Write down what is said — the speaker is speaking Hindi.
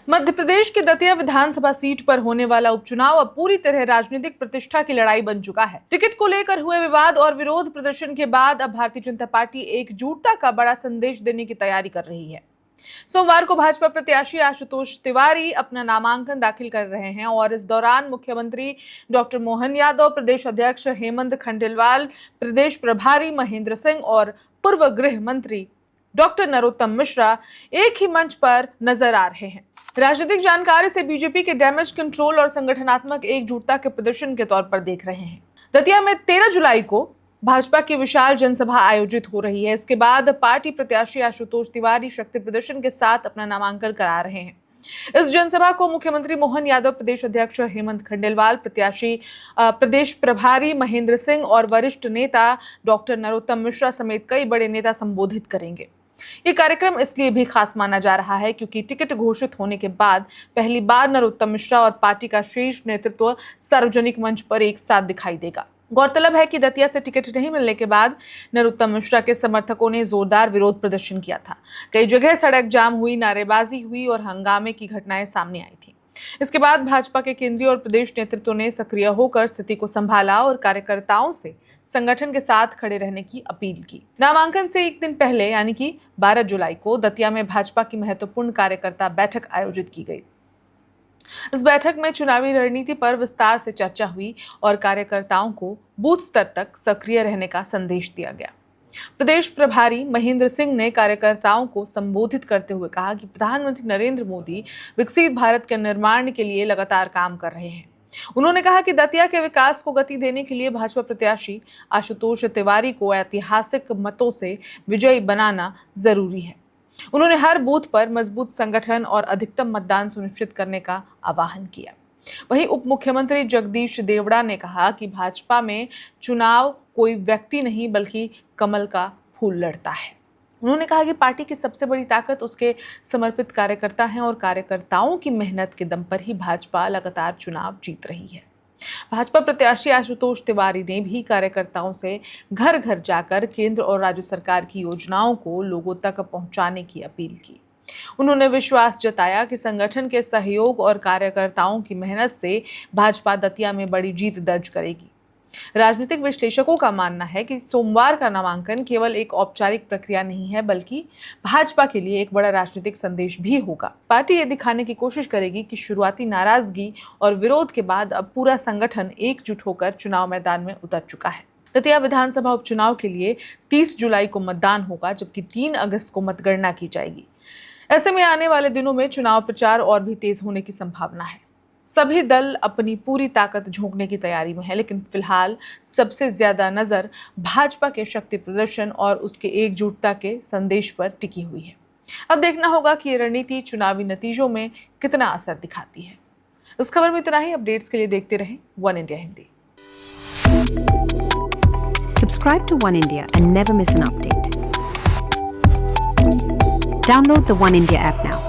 मध्य प्रदेश की दतिया विधानसभा सीट पर होने वाला उपचुनाव अब पूरी तरह राजनीतिक प्रतिष्ठा की लड़ाई बन चुका है। टिकट को लेकर हुए विवाद और विरोध प्रदर्शन के बाद अब भारतीय जनता पार्टी एकजुटता का बड़ा संदेश देने की तैयारी कर रही है। सोमवार को भाजपा प्रत्याशी आशुतोष तिवारी अपना नामांकन दाखिल कर रहे हैं और इस दौरान मुख्यमंत्री डॉक्टर मोहन यादव, प्रदेश अध्यक्ष हेमंत खंडेलवाल, प्रदेश प्रभारी महेंद्र सिंह और पूर्व गृह मंत्री डॉक्टर नरोत्तम मिश्रा एक ही मंच पर नजर आ रहे हैं। राजनीतिक जानकार इसे बीजेपी के डैमेज कंट्रोल और संगठनात्मक एकजुटता के प्रदर्शन के तौर पर देख रहे हैं। दतिया में 13 जुलाई को भाजपा की विशाल जनसभा आयोजित हो रही है। इसके बाद पार्टी प्रत्याशी आशुतोष तिवारी शक्ति प्रदर्शन के साथ अपना नामांकन करा रहे हैं। इस जनसभा को मुख्यमंत्री मोहन यादव, प्रदेश अध्यक्ष हेमंत खंडेलवाल, प्रदेश प्रभारी महेंद्र सिंह और वरिष्ठ नेता डॉक्टर नरोत्तम मिश्रा समेत कई बड़े नेता संबोधित करेंगे। ये कार्यक्रम इसलिए भी खास माना जा रहा है क्योंकि टिकट घोषित होने के बाद पहली बार नरोत्तम मिश्रा और पार्टी का शीर्ष नेतृत्व सार्वजनिक मंच पर एक साथ दिखाई देगा। गौरतलब है कि दतिया से टिकट नहीं मिलने के बाद नरोत्तम मिश्रा के समर्थकों ने जोरदार विरोध प्रदर्शन किया था। कई जगह सड़क जाम हुई, नारेबाजी हुई और हंगामे की घटनाएं सामने आई थी। इसके बाद भाजपा के केंद्रीय और प्रदेश नेतृत्व ने सक्रिय होकर स्थिति को संभाला और कार्यकर्ताओं से संगठन के साथ खड़े रहने की अपील की। नामांकन से एक दिन पहले यानी कि 12 जुलाई को दतिया में भाजपा की महत्वपूर्ण कार्यकर्ता बैठक आयोजित की गई। इस बैठक में चुनावी रणनीति पर विस्तार से चर्चा हुई और कार्यकर्ताओं को बूथ स्तर तक सक्रिय रहने का संदेश दिया गया। प्रदेश प्रभारी महेंद्र सिंह ने कार्यकर्ताओं को संबोधित करते हुए कहा कि प्रधानमंत्री नरेंद्र मोदी विकसित भारत के निर्माण के लिए लगातार काम कर रहे हैं। उन्होंने कहा कि दतिया के विकास को गति देने के लिए भाजपा प्रत्याशी आशुतोष तिवारी को ऐतिहासिक मतों से विजयी बनाना जरूरी है। उन्होंने हर बूथ पर मजबूत संगठन और अधिकतम मतदान सुनिश्चित करने का आह्वान किया। वहीं उप मुख्यमंत्री जगदीश देवड़ा ने कहा कि भाजपा में चुनाव कोई व्यक्ति नहीं बल्कि कमल का फूल लड़ता है। उन्होंने कहा कि पार्टी की सबसे बड़ी ताकत उसके समर्पित कार्यकर्ता हैं और कार्यकर्ताओं की मेहनत के दम पर ही भाजपा लगातार चुनाव जीत रही है। भाजपा प्रत्याशी आशुतोष तिवारी ने भी कार्यकर्ताओं से घर घर जाकर केंद्र और राज्य सरकार की योजनाओं को लोगों तक पहुंचाने की अपील की। उन्होंने विश्वास जताया कि संगठन के सहयोग और कार्यकर्ताओं की मेहनत से भाजपा दतिया में बड़ी जीत दर्ज करेगी। राजनीतिक विश्लेषकों का मानना है कि सोमवार का नामांकन केवल एक औपचारिक प्रक्रिया नहीं है बल्कि भाजपा के लिए एक बड़ा राजनीतिक संदेश भी होगा। पार्टी ये दिखाने की कोशिश करेगी कि शुरुआती नाराजगी और विरोध के बाद अब पूरा संगठन एकजुट होकर चुनाव मैदान में उतर चुका है। दतिया विधानसभा उपचुनाव के लिए 30 जुलाई को मतदान होगा, जबकि 3 अगस्त को मतगणना की जाएगी। ऐसे में आने वाले दिनों में चुनाव प्रचार और भी तेज होने की संभावना है। सभी दल अपनी पूरी ताकत झोंकने की तैयारी में है, लेकिन फिलहाल सबसे ज्यादा नजर भाजपा के शक्ति प्रदर्शन और उसके एकजुटता के संदेश पर टिकी हुई है। अब देखना होगा कि ये रणनीति चुनावी नतीजों में कितना असर दिखाती है। इस खबर में इतना ही। अपडेट्स के लिए देखते रहें one India Hindi. Subscribe to One India and never miss an update. Download the One India app now.